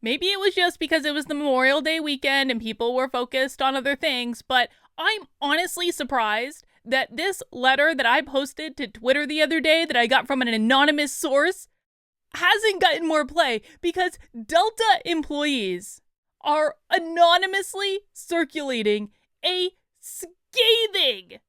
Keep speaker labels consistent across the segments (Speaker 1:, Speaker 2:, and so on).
Speaker 1: Maybe it was just because it was the Memorial Day weekend and people were focused on other things, but I'm honestly surprised that this letter that I posted to Twitter the other day that I got from an anonymous source hasn't gotten more play, because Delta employees are anonymously circulating a scathing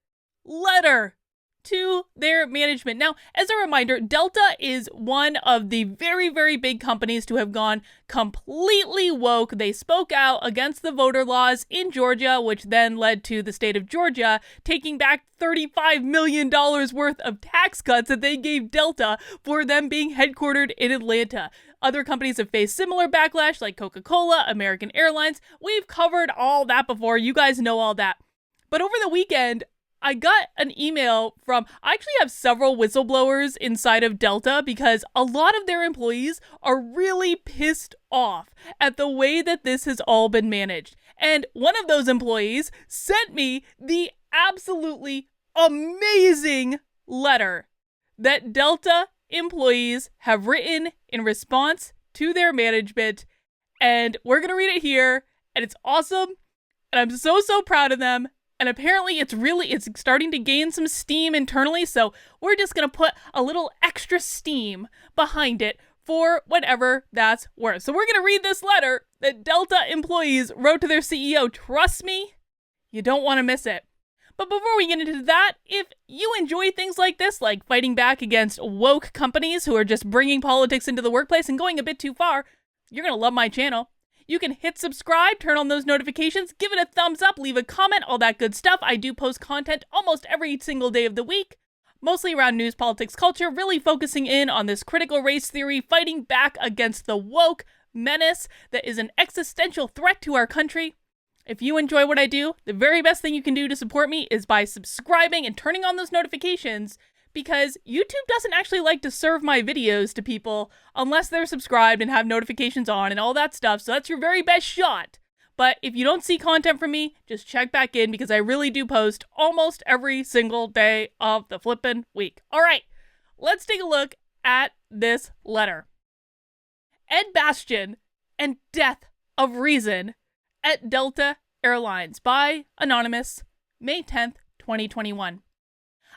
Speaker 1: letter to their management. Now, as a reminder, Delta is one of the very, very big companies to have gone completely woke. They spoke out against the voter laws in Georgia, which then led to the state of Georgia taking back $35 million worth of tax cuts that they gave Delta for them being headquartered in Atlanta. Other companies have faced similar backlash, like Coca-Cola, American Airlines. We've covered all that before. You guys know all that. But over the weekend, I got an email I actually have several whistleblowers inside of Delta, because a lot of their employees are really pissed off at the way that this has all been managed. And one of those employees sent me the absolutely amazing letter that Delta employees have written in response to their management. And we're going to read it here. And it's awesome. And I'm so proud of them. And apparently it's starting to gain some steam internally, so we're just going to put a little extra steam behind it for whatever that's worth. So we're going to read this letter that Delta employees wrote to their CEO. Trust me, you don't want to miss it. But before we get into that, if you enjoy things like this, like fighting back against woke companies who are just bringing politics into the workplace and going a bit too far, you're going to love my channel. You can hit subscribe, turn on those notifications, give it a thumbs up, leave a comment, all that good stuff. I do post content almost every single day of the week, mostly around news, politics, culture, really focusing in on this critical race theory, fighting back against the woke menace that is an existential threat to our country. If you enjoy what I do, the very best thing you can do to support me is by subscribing and turning on those notifications, because YouTube doesn't actually like to serve my videos to people unless they're subscribed and have notifications on and all that stuff, so that's your very best shot. But if you don't see content from me, just check back in, because I really do post almost every single day of the flippin' week. Alright, let's take a look at this letter. Ed Bastion and Death of Reason at Delta Airlines by Anonymous, May 10th, 2021.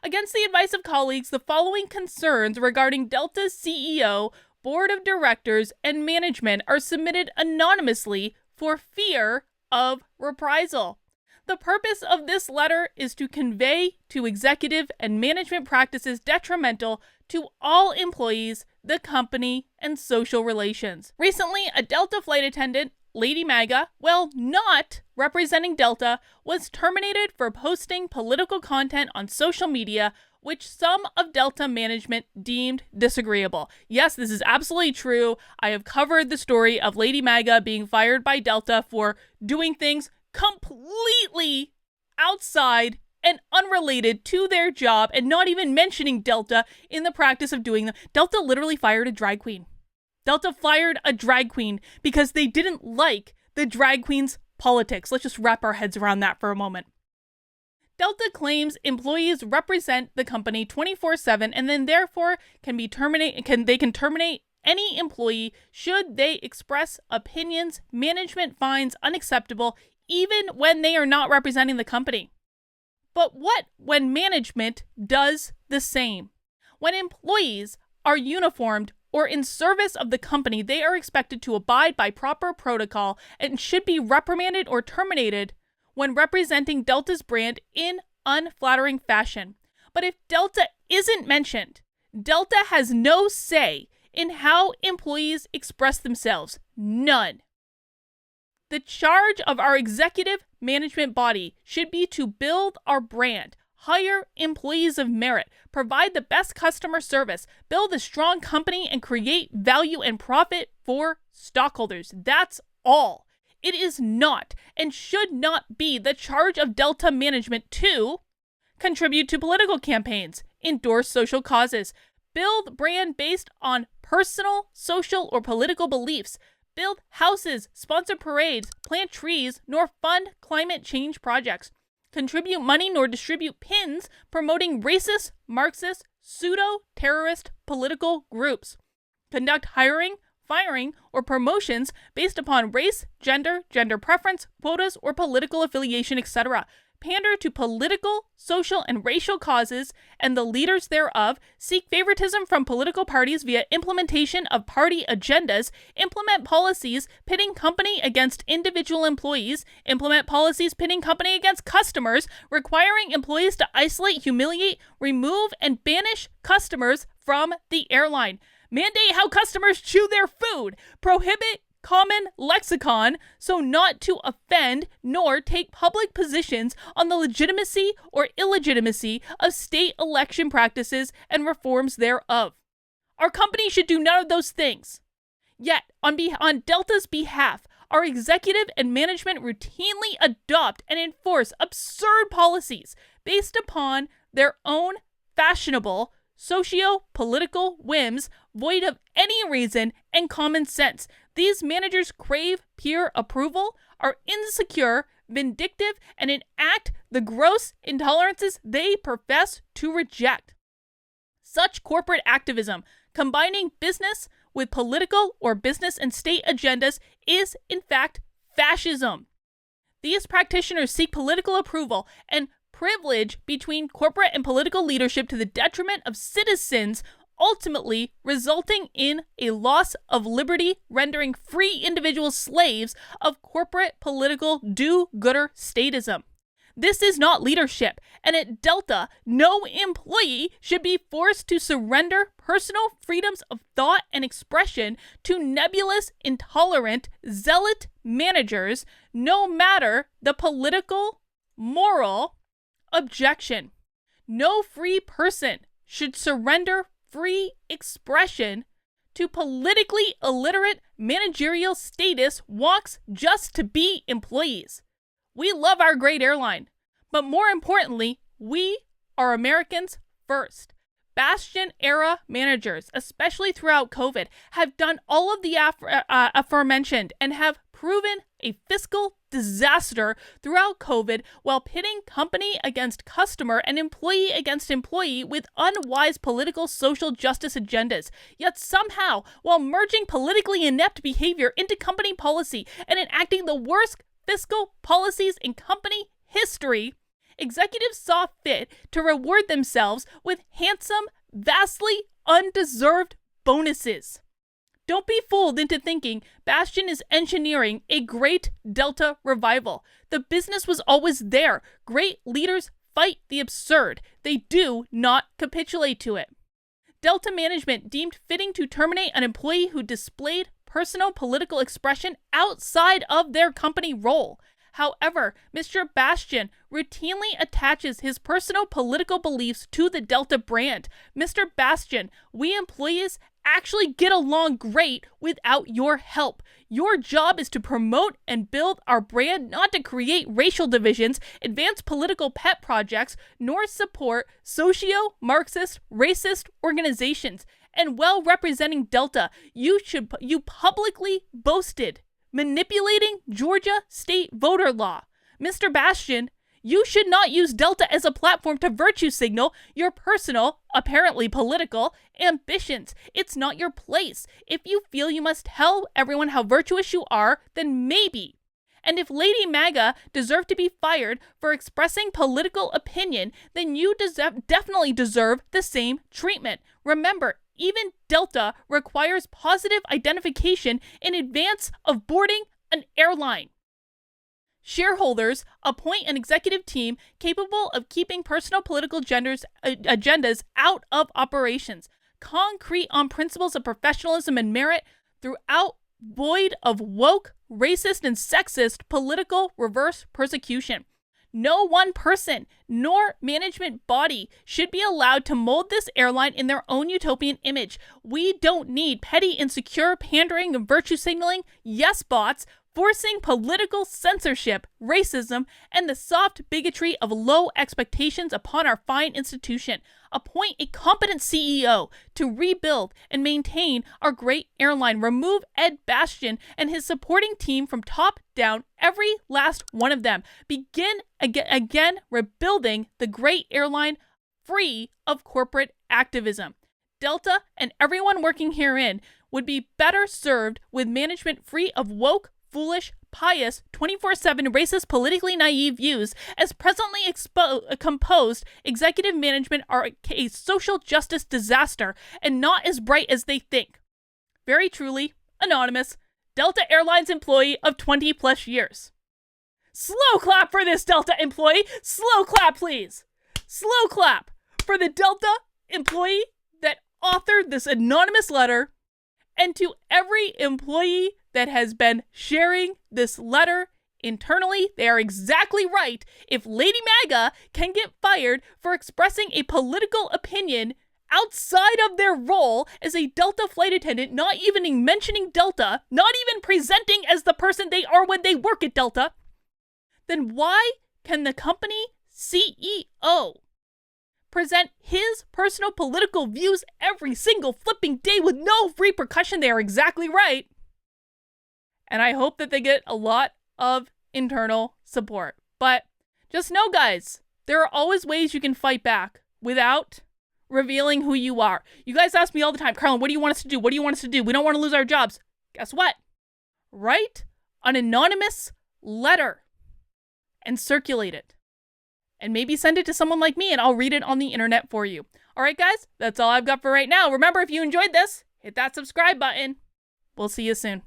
Speaker 1: Against the advice of colleagues, the following concerns regarding Delta's CEO, board of directors, and management are submitted anonymously for fear of reprisal. The purpose of this letter is to convey to executive and management practices detrimental to all employees, the company, and social relations. Recently, a Delta flight attendant, Lady MAGA, well, not representing Delta, was terminated for posting political content on social media, which some of Delta management deemed disagreeable. Yes, this is absolutely true. I have covered the story of Lady MAGA being fired by Delta for doing things completely outside and unrelated to their job, and not even mentioning Delta in the practice of doing them. Delta literally fired a drag queen. Delta fired a drag queen because they didn't like the drag queen's politics. Let's just wrap our heads around that for a moment. Delta claims employees represent the company 24/7 and then therefore can terminate any employee should they express opinions management finds unacceptable, even when they are not representing the company. But what when management does the same? When employees are uniformed or in service of the company, they are expected to abide by proper protocol and should be reprimanded or terminated when representing Delta's brand in unflattering fashion. But if Delta isn't mentioned, Delta has no say in how employees express themselves. None. The charge of our executive management body should be to build our brand, hire employees of merit, provide the best customer service, build a strong company, and create value and profit for stockholders. That's all. It is not and should not be the charge of Delta management to contribute to political campaigns, endorse social causes, build brand based on personal, social, or political beliefs, build houses, sponsor parades, plant trees, nor fund climate change projects, contribute money nor distribute pins promoting racist, Marxist, pseudo-terrorist political groups, conduct hiring, firing, or promotions based upon race, gender, gender preference, quotas, or political affiliation, etc. Pander to political, social, and racial causes and the leaders thereof, seek favoritism from political parties via implementation of party agendas, implement policies pitting company against individual employees, implement policies pitting company against customers, requiring employees to isolate, humiliate, remove, and banish customers from the airline, mandate how customers chew their food, prohibit common lexicon so not to offend nor take public positions on the legitimacy or illegitimacy of state election practices and reforms thereof. Our company should do none of those things. Yet, on Delta's behalf, our executive and management routinely adopt and enforce absurd policies based upon their own fashionable socio-political whims void of any reason and common sense. These managers crave peer approval, are insecure, vindictive, and enact the gross intolerances they profess to reject. Such corporate activism, combining business with political or business and state agendas, is in fact fascism. These practitioners seek political approval and privilege between corporate and political leadership to the detriment of citizens, ultimately resulting in a loss of liberty, rendering free individuals slaves of corporate political do-gooder statism. This is not leadership, and at Delta, no employee should be forced to surrender personal freedoms of thought and expression to nebulous, intolerant, zealot managers, no matter the political, moral objection. No free person should surrender free expression to politically illiterate managerial status walks just to be employees. We love our great airline, but more importantly, we are Americans first. Bastion-era managers, especially throughout COVID, have done all of the aforementioned and have proven a fiscal disaster throughout COVID while pitting company against customer and employee against employee with unwise political social justice agendas. Yet somehow, while merging politically inept behavior into company policy and enacting the worst fiscal policies in company history, executives saw fit to reward themselves with handsome, vastly undeserved bonuses. Don't be fooled into thinking Bastion is engineering a great Delta revival. The business was always there. Great leaders fight the absurd. They do not capitulate to it. Delta management deemed fitting to terminate an employee who displayed personal political expression outside of their company role. However, Mr. Bastion routinely attaches his personal political beliefs to the Delta brand. Mr. Bastion, we employees actually get along great without your help. Your job is to promote and build our brand, not to create racial divisions, advance political pet projects, nor support socio-Marxist, racist organizations. And while representing Delta, you publicly boasted manipulating Georgia state voter law. Mr. Bastion, you should not use Delta as a platform to virtue signal your personal, apparently political, ambitions. It's not your place. If you feel you must tell everyone how virtuous you are, then maybe. And if Lady MAGA deserved to be fired for expressing political opinion, then you definitely deserve the same treatment. Remember, even Delta requires positive identification in advance of boarding an airline. Shareholders appoint an executive team capable of keeping personal political agendas out of operations, concrete on principles of professionalism and merit, throughout void of woke, racist, and sexist political reverse persecution. No one person nor management body should be allowed to mold this airline in their own utopian image. We don't need petty, insecure, pandering, and virtue signaling yes bots forcing political censorship, racism, and the soft bigotry of low expectations upon our fine institution. Appoint a competent CEO to rebuild and maintain our great airline. Remove Ed Bastion and his supporting team from top down, every last one of them. Begin again rebuilding the great airline free of corporate activism. Delta and everyone working herein would be better served with management free of woke, foolish, pious, 24/7 racist, politically naive views, as presently composed executive management are a social justice disaster and not as bright as they think. Very truly, anonymous, Delta Airlines employee of 20 plus years. Slow clap for this Delta employee. Slow clap, please. Slow clap for the Delta employee that authored this anonymous letter, and to every employee that has been sharing this letter internally. They are exactly right. If Lady MAGA can get fired for expressing a political opinion outside of their role as a Delta flight attendant, not even mentioning Delta, not even presenting as the person they are when they work at Delta, then why can the company CEO present his personal political views every single flipping day with no repercussion? They are exactly right. And I hope that they get a lot of internal support. But just know, guys, there are always ways you can fight back without revealing who you are. You guys ask me all the time, Carlin, what do you want us to do? What do you want us to do? We don't want to lose our jobs. Guess what? Write an anonymous letter and circulate it. And maybe send it to someone like me and I'll read it on the internet for you. All right, guys, that's all I've got for right now. Remember, if you enjoyed this, hit that subscribe button. We'll see you soon.